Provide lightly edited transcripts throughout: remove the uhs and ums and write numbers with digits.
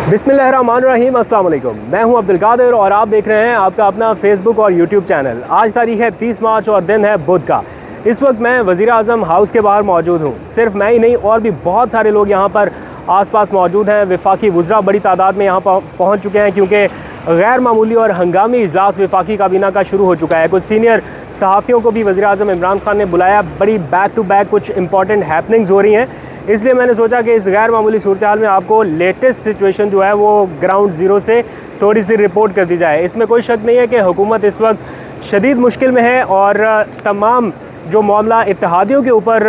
बिस्मिल्लाहिर्रहमानिर्रहीम, अस्सलाम वालेकुम। मैं हूं अब्दुल कादिर और आप देख रहे हैं आपका अपना फेसबुक और यूट्यूब चैनल। आज तारीख है 30 मार्च और दिन है बुध का। इस वक्त मैं वज़ीर आज़म हाउस के बाहर मौजूद हूं। सिर्फ मैं ही नहीं और भी बहुत सारे लोग यहां पर आसपास मौजूद हैं। वफाकी वज़रा बड़ी तादाद में यहां पहुंच चुके हैं क्योंकि गैर मामूली और हंगामी इजलास वफाकी काबीना का शुरू हो चुका है। कुछ सीनियर सहाफ़ियों को भी वज़ीर आज़म इमरान खान ने बुलाया। बड़ी बैक टू बैक कुछ इंपॉर्टेंट हैपनिंग्स हो रही हैं, इसलिए मैंने सोचा कि इस गैर मामूली सूरत हाल में आपको लेटेस्ट सिचुएशन जो है वो ग्राउंड ज़ीरो से थोड़ी सी रिपोर्ट कर दी जाए। इसमें कोई शक नहीं है कि हुकूमत इस वक्त शदीद मुश्किल में है और तमाम जो मामला इत्तेहादियों के ऊपर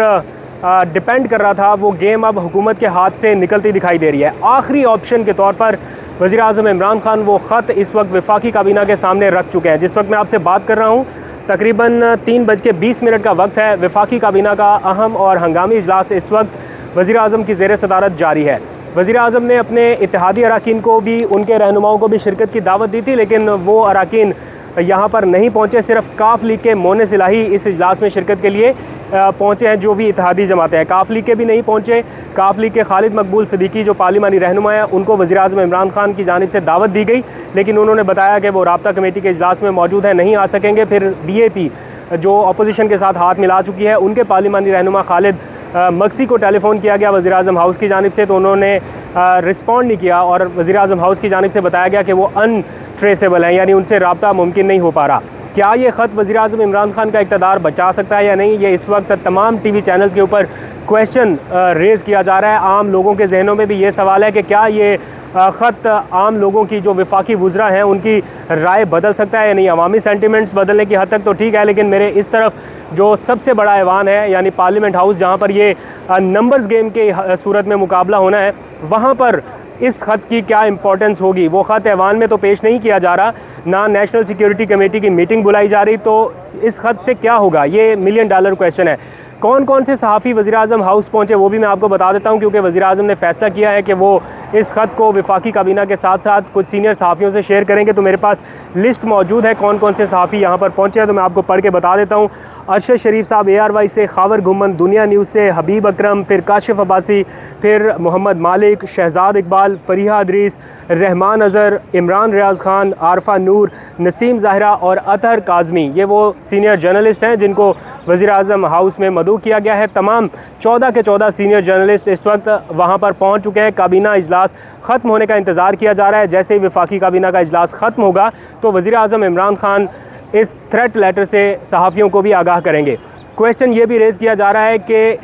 डिपेंड कर रहा था वो गेम अब हुकूमत के हाथ से निकलती दिखाई दे रही है। आखिरी ऑप्शन के तौर पर वज़ीर आज़म इमरान खान वो ख़त इस वक्त वफाकी काबीना के सामने रख चुके हैं। जिस वक्त मैं आपसे बात कर रहा हूँ तकरीबन 3:20 का वक्त है। वफाकी काबीना का अहम और हंगामी इजलास इस वक्त वज़ीर आज़म की ज़ेर सदारत जारी है। वज़ीर आज़म ने अपने इत्तेहादी अराकीन को भी, उनके रहनुमाओं को भी शिरकत की दावत दी थी, लेकिन वो अराकीन यहाँ पर नहीं पहुँचे। सिर्फ काफ लीग के मोने सिलाही इस इजलास में शिरकत के लिए पहुँचे हैं, जो भी इत्तेहादी जमातें हैं। काफ लीग के भी नहीं पहुँचे। काफ लीग के खालिद मकबूल सिद्दीकी जो पार्लिमानी रहनुमा हैं, उनको वज़ीर आज़म इमरान खान की जानिब से दावत दी गई, लेकिन उन्होंने बताया कि वो राब्ता कमेटी के इजलास में मौजूद हैं, नहीं आ सकेंगे। फिर BAP जो अपोजिशन के साथ हाथ मिला चुकी है, उनके पार्लिमानी रहनुमा खालिद मक्सी को टेलीफ़ोन किया गया वज़ीर आज़म हाउस की जानिब से, तो उन्होंने रिस्पॉन्ड नहीं किया और वज़ीर आज़म हाउस की जानिब से बताया गया कि वो अनट्रेसेबल हैं, यानी उनसे रब्ता मुमकिन नहीं हो पा रहा। क्या ये ख़त वज़ीर आज़म इमरान खान का इक़्तिदार बचा सकता है या नहीं, ये इस वक्त तमाम TV चैनल्स के ऊपर क्वेश्चन रेज़ किया जा रहा है। आम लोगों के जहनों में भी ये सवाल है कि क्या ये ख़त आम लोगों की जो वफाकी वज़रा हैं उनकी राय बदल सकता है या नहीं। अवामी सेंटिमेंट्स बदलने की हद तक तो ठीक है, लेकिन मेरे इस तरफ जो सबसे बड़ा ऐवान है यानी पार्लियामेंट हाउस, जहाँ पर ये नंबर्स गेम के सूरत में मुकाबला होना है, वहाँ पर इस ख़त की क्या इंपॉर्टेंस होगी। वो ख़त ऐवान में तो पेश नहीं किया जा रहा, ना नेशनल सिक्योरिटी कमेटी की मीटिंग बुलाई जा रही, तो इस ख़त से क्या होगा, ये $1 मिलियन क्वेश्चन है। कौन कौन से सहाफ़ी वज़ीर आज़म हाउस पहुँचे वो भी मैं आपको बता देता हूँ, क्योंकि वज़ीर आज़म ने फ़ैसला किया है कि वो इस ख़त को वफाकी काबीना के साथ साथ कुछ सीनियर सहाफ़ियों से शेयर करेंगे। तो मेरे पास लिस्ट मौजूद है कौन कौन से सहाफ़ी यहाँ पर पहुँचे हैं, तो मैं आपको पढ़ के बता देता हूँ। अरशद शरीफ साहब ARY से, खावर घुमन दुनिया न्यूज़ से, हबीब अकरम, फिर काशिफ अब्बासी, फिर मोहम्मद मालिक, शहजाद इकबाल, फरीहा अदरीस, रहमान अज़हर, इमरान रियाज़ खान, आरफा नूर, नसीम ज़ाहिरा और अतहर काज़मी। ये वो सीनियर जर्नलिस्ट हैं जिनको वज़ीर आज़म हाउस में मदऊ किया गया है। तमाम 14 के 14 सीनियर जर्नलिस्ट इस वक्त वहाँ पर पहुँच चुके हैं। काबीना इजलास ख़त्म होने का इंतज़ार किया जा रहा है। जैसे ही वफाकी काबीना का इजलास ख़त्म होगा तो वज़ीर आज़म इमरान खान इस थ्रेट लेटर से सहाफ़ियों को भी आगाह करेंगे। क्वेश्चन ये भी रेज़ किया जा रहा है कि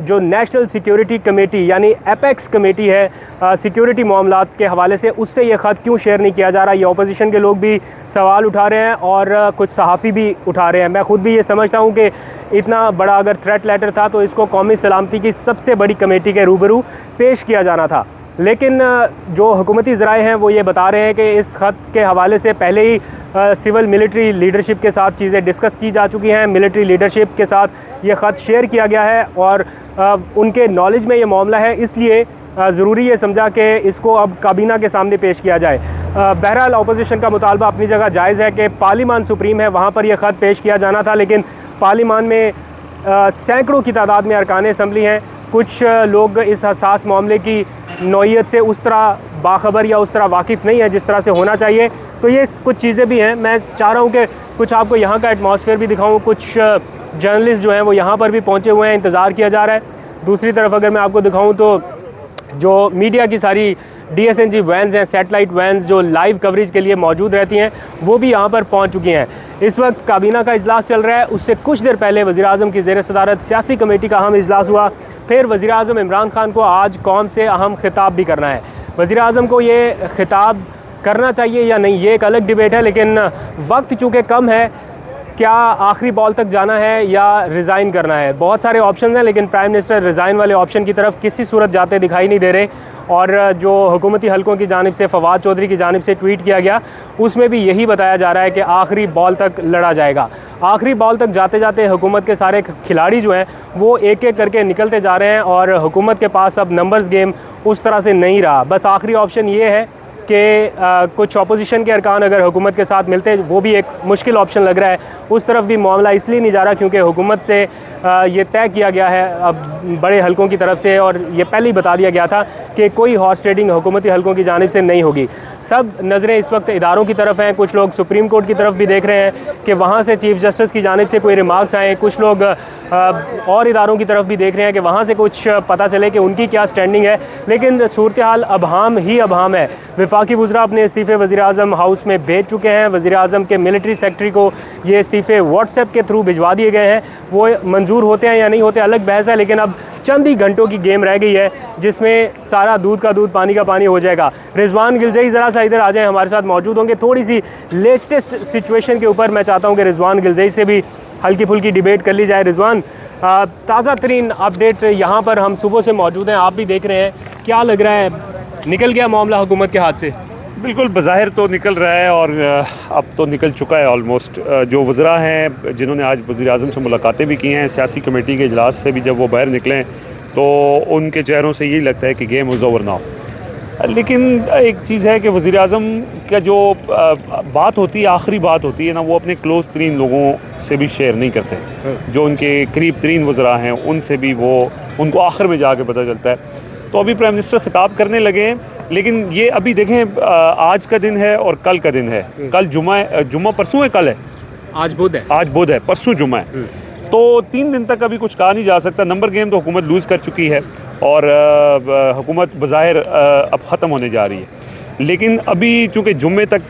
जो नेशनल सिक्योरिटी कमेटी यानी एपेक्स कमेटी है सिक्योरिटी मामलात के हवाले से, उससे ये ख़त क्यों शेयर नहीं किया जा रहा। ये अपोजिशन के लोग भी सवाल उठा रहे हैं और कुछ सहाफ़ी भी उठा रहे हैं। मैं ख़ुद भी ये समझता हूँ कि इतना बड़ा अगर थ्रेट लेटर था तो इसको कौमी सलामती की सबसे बड़ी कमेटी के रूबरू पेश किया जाना था, लेकिन जो हुकूमती ज़राए हैं वो ये बता रहे हैं कि इस ख़त के हवाले से पहले ही सिविल मिलिट्री लीडरशिप के साथ चीज़ें डिस्कस की जा चुकी हैं। मिलिट्री लीडरशिप के साथ ये ख़त शेयर किया गया है और उनके नॉलेज में ये मामला है, इसलिए ज़रूरी ये समझा कि इसको अब काबीना के सामने पेश किया जाए। बहरहाल अपोजिशन का मुतालबा अपनी जगह जायज़ है कि पार्लिमान सुप्रीम है, वहाँ पर यह ख़त पेश किया जाना था, लेकिन पार्लिमान में सैकड़ों की तादाद में अरकान असम्बली हैं। कुछ लोग इस हसास मामले की नौइयत से उस तरह बाखबर या उस तरह वाकिफ़ नहीं है जिस तरह से होना चाहिए। तो ये कुछ चीज़ें भी हैं। मैं चाह रहा हूँ कि कुछ आपको यहाँ का एटमॉस्फेयर भी दिखाऊँ। कुछ जर्नलिस्ट जो हैं वो यहाँ पर भी पहुँचे हुए हैं, इंतज़ार किया जा रहा है। दूसरी तरफ अगर मैं आपको दिखाऊँ तो जो मीडिया की सारी DSNG वैन्स हैं, सेटेलाइट वैन्स जो लाइव कवरेज के लिए मौजूद रहती हैं, वो भी यहाँ पर पहुँच चुकी हैं। इस वक्त काबीना का इजलास चल रहा है। उससे कुछ देर पहले वज़ीर आज़म की ज़ेर सदारत सियासी कमेटी का अहम इजलास हुआ। फिर वज़ीर आज़म इमरान खान को आज कौम से अहम खिताब भी करना है। वज़ीर आज़म को ये खिताब करना चाहिए या नहीं, ये एक अलग डिबेट है, लेकिन वक्त चूँकि कम है, क्या आखिरी बॉल तक जाना है या रिज़ाइन करना है। बहुत सारे ऑप्शन हैं, लेकिन प्राइम मिनिस्टर रिज़ाइन वाले ऑप्शन की तरफ किसी सूरत जाते दिखाई नहीं दे रहे। और जो हुकूमती हलकों की जानिब से फवाद चौधरी की जानिब से ट्वीट किया गया, उसमें भी यही बताया जा रहा है कि आखिरी बॉल तक लड़ा जाएगा। आखिरी बॉल तक जाते जाते हुकूमत के सारे खिलाड़ी जो हैं वो एक एक करके निकलते जा रहे हैं और हुकूमत के पास अब नंबर्स गेम उस तरह से नहीं रहा। बस आखिरी ऑप्शन ये है कि कुछ अपोजिशन के अरकान अगर हुकूमत के साथ मिलते, वो भी एक मुश्किल ऑप्शन लग रहा है। उस तरफ भी मामला इसलिए नहीं जा रहा क्योंकि हुकूमत से ये तय किया गया है अब बड़े हलकों की तरफ से, और ये पहले ही बता दिया गया था कि कोई हॉर्स ट्रेडिंग हुकूमती हलकों की जानिब से नहीं होगी। सब नज़रें इस वक्त इदारों की तरफ हैं। कुछ लोग सुप्रीम कोर्ट की तरफ भी देख रहे हैं कि वहाँ से चीफ़ जस्टिस की जानिब से कोई रिमार्क्स आएँ। कुछ लोग और इदारों की तरफ भी देख रहे हैं कि वहाँ से कुछ पता चले कि उनकी क्या स्टैंडिंग है। लेकिन सूरत हाल अबहम ही अबहम है। वफाकी वज़रा अपने इस्तीफ़े वज़ीर-ए-आज़म हाउस में भेज चुके हैं। वज़ीर-ए-आज़म के मिलिट्री सेक्रेटरी को ये इस्तीफ़े व्हाट्सएप के थ्रू भिजवा दिए गए हैं। वो मंजूर होते हैं या नहीं होते अलग बहस है, लेकिन अब चंद ही घंटों की गेम रह गई है जिसमें सारा दूध का दूध पानी का पानी हो जाएगा। रिजवान गिलजई ज़रा सा इधर आ जाएँ, हमारे साथ मौजूद होंगे। थोड़ी सी लेटेस्ट सिचुएशन के ऊपर मैं चाहता हूँ कि रिजवान गिलजई से भी हल्की फुल्की डिबेट कर ली जाए। रिजवान, ताज़ा तरीन अपडेट यहाँ पर हम सुबह से मौजूद हैं, आप भी देख रहे हैं। क्या लग रहा है, निकल गया मामला हुकूमत के हाथ से? बिल्कुल, बज़ाहिर तो निकल रहा है और अब तो निकल चुका है ऑलमोस्ट। जो वज़रा हैं जिन्होंने आज वज़ीर-ए-आज़म से मुलाकातें भी की हैं, सियासी कमेटी के इजलास से भी जब वो बाहर निकले तो उनके चेहरों से यही लगता है कि गेम इज़ ओवर नाउ। लेकिन एक चीज़ है कि वज़ीर-ए-आज़म का जो बात होती है, आखिरी बात होती है ना, वो अपने क्लोज़ तरीन लोगों से भी शेयर नहीं करते। जो उनके करीब तरीन वज़रा हैं उनसे भी वो उनको आखिर में जाके पता चलता है। तो अभी प्राइम मिनिस्टर खिताब करने लगे हैं, लेकिन ये अभी देखें आज का दिन है और कल का दिन है। कल जुम्मा परसों है, कल है, आज बुध है, परसों जुम्मा है। तो 3 दिन तक अभी कुछ कहा नहीं जा सकता। नंबर गेम तो हुकूमत लूज़ कर चुकी है और हुकूमत बज़ाहिर अब ख़त्म होने जा रही है। लेकिन अभी चूँकि जुम्मे तक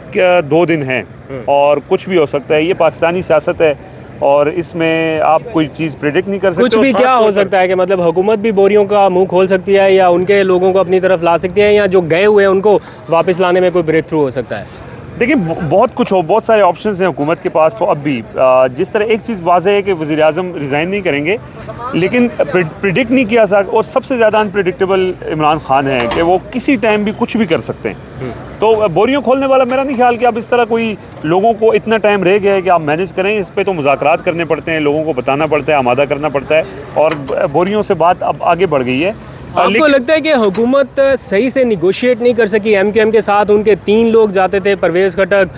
2 दिन हैं और कुछ भी हो सकता है। ये पाकिस्तानी सियासत है और इसमें आप कोई चीज़ प्रेडिक्ट नहीं कर सकते। कुछ भी क्या हो सकता है कि मतलब हुकूमत भी बोरियों का मुंह खोल सकती है या उनके लोगों को अपनी तरफ ला सकती है, या जो गए हुए हैं उनको वापस लाने में कोई ब्रेक थ्रू हो सकता है। देखिए, बहुत सारे ऑप्शंस हैं हुकूमत के पास। तो अब भी जिस तरह एक चीज़ वाज़ेह है कि वज़ीर-ए-आज़म रिज़ाइन नहीं करेंगे, लेकिन प्रिडिक्ट नहीं किया सकता। और सबसे ज़्यादा अनप्रेडिक्टेबल इमरान खान है कि वो किसी टाइम भी कुछ भी कर सकते हैं। तो बोरियों खोलने वाला मेरा नहीं ख्याल कि अब इस तरह कोई लोगों को इतना टाइम रह गया है कि आप मैनेज करें। इस पर तो मुज़ाकरात करने पड़ते हैं, लोगों को बताना पड़ता है, आमादा करना पड़ता है, और बोरियों से बात अब आगे बढ़ गई है। आपको लगता है कि हुकूमत सही से निगोशिएट नहीं कर सकी? एमकेएम के साथ उनके 3 लोग जाते थे, परवेज़ खटक,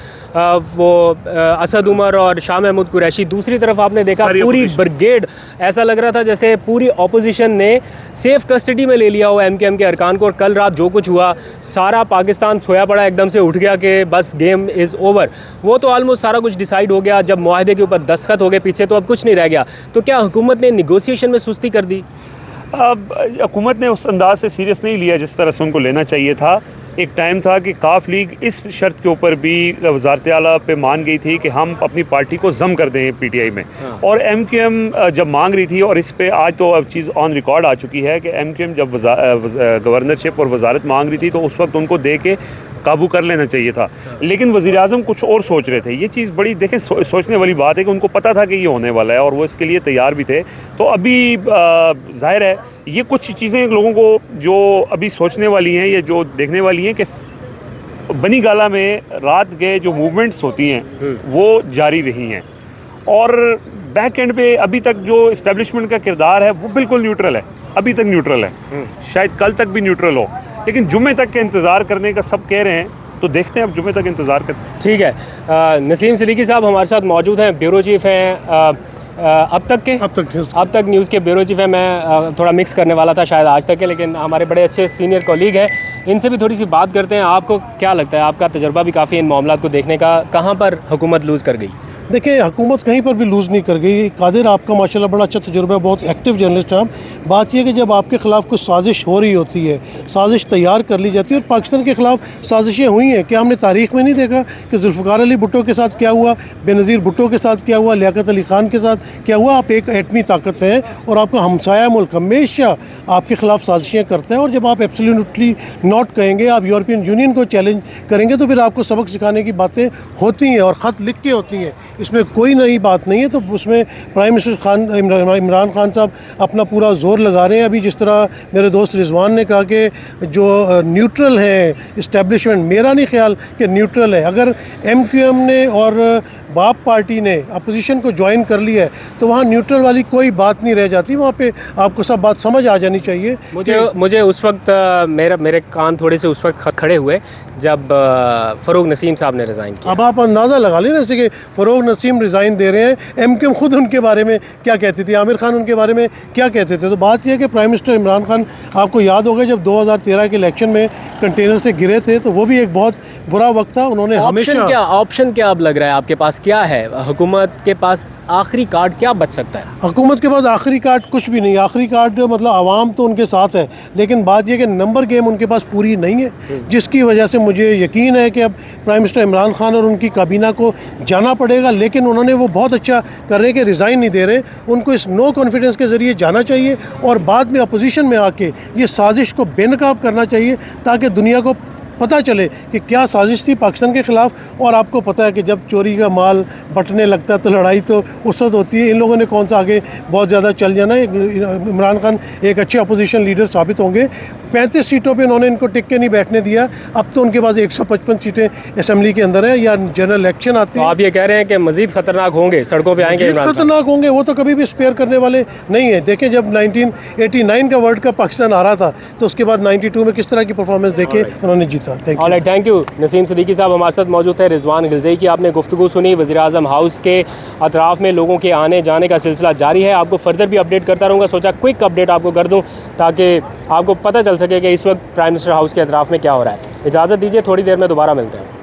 वो असद उमर और शाह महमूद कुरैशी। दूसरी तरफ आपने देखा पूरी ब्रिगेड, ऐसा लग रहा था जैसे पूरी अपोजिशन ने सेफ कस्टडी में ले लिया हो एमकेएम के अरकान को। और कल रात जो कुछ हुआ, सारा पाकिस्तान सोया पड़ा, एकदम से उठ गया कि बस गेम इज़ ओवर। वो तो ऑलमोस्ट सारा कुछ डिसाइड हो गया जब मुआहदे के ऊपर दस्तखत हो गए पीछे, तो अब कुछ नहीं रह गया। तो क्या हुकूमत ने निगोशिएशन में सुस्ती कर दी? अब हुकूमत ने उस अंदाज से सीरियस नहीं लिया जिस तरह से उनको लेना चाहिए था। एक टाइम था कि काफ लीग इस शर्त के ऊपर भी वज़ारत आला पे मान गई थी कि हम अपनी पार्टी को ज़म कर दें पीटीआई में। और एमक्यूएम जब मांग रही थी, और इस पे आज तो अब चीज़ ऑन रिकॉर्ड आ चुकी है कि एमक्यूएम जब गवर्नरशिप और वज़ारत मांग रही थी तो उस वक्त उनको दे के काबू कर लेना चाहिए था। लेकिन वज़ीर-ए-आज़म कुछ और सोच रहे थे। ये चीज़ बड़ी देखें सोचने वाली बात है कि उनको पता था कि ये होने वाला है और वो इसके लिए तैयार भी थे। तो अभी ज़ाहिर है ये कुछ चीज़ें लोगों को जो अभी सोचने वाली हैं, ये जो देखने वाली हैं कि बनी गाला में रात के जो मूवमेंट्स होती हैं वो जारी रही हैं, और बैक एंड पे अभी तक जो इस्टेब्लिशमेंट का किरदार है वो बिल्कुल न्यूट्रल है, अभी तक न्यूट्रल है। शायद कल तक भी न्यूट्रल हो, लेकिन जुम्मे तक के इंतज़ार करने का सब कह रहे हैं। तो देखते हैं, अब जुम्मे तक इंतज़ार करते हैं। ठीक है, नसीम सिद्दीकी साहब हमारे साथ मौजूद हैं, ब्यूरो चीफ़ हैं अब तक न्यूज़ के ब्यूरो चीफ़ है। मैं थोड़ा मिक्स करने वाला था शायद आज तक के, लेकिन हमारे बड़े अच्छे सीनियर कॉलीग हैं, इनसे भी थोड़ी सी बात करते हैं। आपको क्या लगता है, आपका तजुर्बा भी काफ़ी इन मामलों को देखने का, कहाँ पर हुकूमत लूज़ कर गई? देखिए, हुकूमत कहीं पर भी लूज़ नहीं कर गई। कादिर, आपका माशाल्लाह बड़ा अच्छा तजुर्बा है, बहुत एक्टिव जर्नलिस्ट हैं आप। बात यह है कि जब आपके ख़िलाफ़ कुछ साजिश हो रही होती है, साजिश तैयार कर ली जाती है, और पाकिस्तान के ख़िलाफ़ साजिशें हुई हैं। क्या हमने तारीख़ में नहीं देखा कि जुल्फ़िकार अली भुट्टो के साथ क्या हुआ, बेनज़ीर भुट्टो के साथ क्या हुआ, लियाकत अली ख़ान के साथ क्या हुआ? आप एक एटमी ताकत हैं और आपका हमसाया मुल्क हमेशा आपके ख़िलाफ़ साजिशें करता है, और जब आप एब्सोल्युटली नॉट कहेंगे, आप यूरोपियन यूनियन को चैलेंज करेंगे, तो फिर आपको सबक सिखाने की बातें होती हैं और ख़त लिख के होती हैं। इसमें कोई नई बात नहीं है। तो उसमें प्राइम मिनिस्टर इमरान खान साहब अपना पूरा जोर लगा रहे हैं। अभी जिस तरह मेरे दोस्त रिजवान ने कहा कि जो न्यूट्रल है इस्टेब्लिशमेंट, मेरा नहीं ख्याल कि न्यूट्रल है। अगर MQM ने और बाप पार्टी ने अपोजिशन को ज्वाइन कर लिया है तो वहाँ न्यूट्रल वाली कोई बात नहीं रह जाती। वहाँ पे आपको सब बात समझ आ जानी चाहिए। मुझे उस वक्त मेरे कान थोड़े से उस वक्त खड़े हुए जब फ़रूक नसीम साहब ने रिज़ाइन किया। अब आप अंदाज़ा लगा लें जैसे कि फ़रूक नसीम रिज़ाइन दे रहे हैं, MQM खुद उनके बारे में क्या कहती थी, आमिर खान उनके बारे में क्या कहते थे। तो बात यह है कि प्राइम मिनिस्टर इमरान खान, आपको याद होगा जब 2013 के इलेक्शन में कंटेनर से गिरे थे तो वो भी एक बहुत बुरा वक्त था। उन्होंने हमेशा ऑप्शन क्या अब लग रहा है आपके पास, क्या है हुकूमत के पास आखिरी कार्ड क्या बच सकता है? हुकूमत के पास आखिरी कार्ड कुछ भी नहीं। आखिरी कार्ड मतलब आवाम तो उनके साथ है, लेकिन बात यह कि नंबर गेम उनके पास पूरी नहीं है, जिसकी वजह से मुझे यकीन है कि अब प्राइम मिनिस्टर इमरान खान और उनकी काबीना को जाना पड़ेगा। लेकिन उन्होंने वो बहुत अच्छा कर रहे हैं कि रिज़ाइन नहीं दे रहे। उनको इस नो कॉन्फिडेंस के ज़रिए जाना चाहिए और बाद में अपोजिशन में आके ये साजिश को बेनकाब करना चाहिए ताकि दुनिया को पता चले कि क्या साजिश थी पाकिस्तान के ख़िलाफ़। और आपको पता है कि जब चोरी का माल बंटने लगता है तो लड़ाई तो उस वक्त होती है। इन लोगों ने कौन सा आगे बहुत ज़्यादा चल जाना है। इमरान खान एक अच्छे अपोजिशन लीडर साबित होंगे। 35 सीटों पे उन्होंने इनको टिक के नहीं बैठने दिया। अब तो उनके पास 155 सीटें असम्बली के अंदर है या जनरल इलेक्शन आती है। आप ये कह रहे हैं कि मज़ीद ख़तरनाक होंगे, सड़कों पर आएंगे इमरान खान? खतरनाक होंगे, वो तो कभी भी स्पेयर करने वाले नहीं है। देखें जब 1989 का वर्ल्ड कप पाकिस्तान आ रहा था तो उसके बाद 92 में किस तरह की परफॉर्मेंस देखे उन्होंने जीता। Thank you. नसीम सिद्दीकी साहब हमारे साथ मौजूद है। रिजवान गिलज़ई की आपने गुफ्तगू सुनी। वज़ीर-ए-आज़म हाउस के अतराफ़ में लोगों के आने जाने का सिलसिला जारी है। आपको फर्दर भी अपडेट करता रहूँगा। सोचा क्विक अपडेट आपको कर दूँ ताकि आपको पता चल सके कि इस वक्त प्राइम मिनिस्टर हाउस के अतराफ़ में क्या हो रहा है। इजाज़त दीजिए, थोड़ी देर में दोबारा मिलते हैं।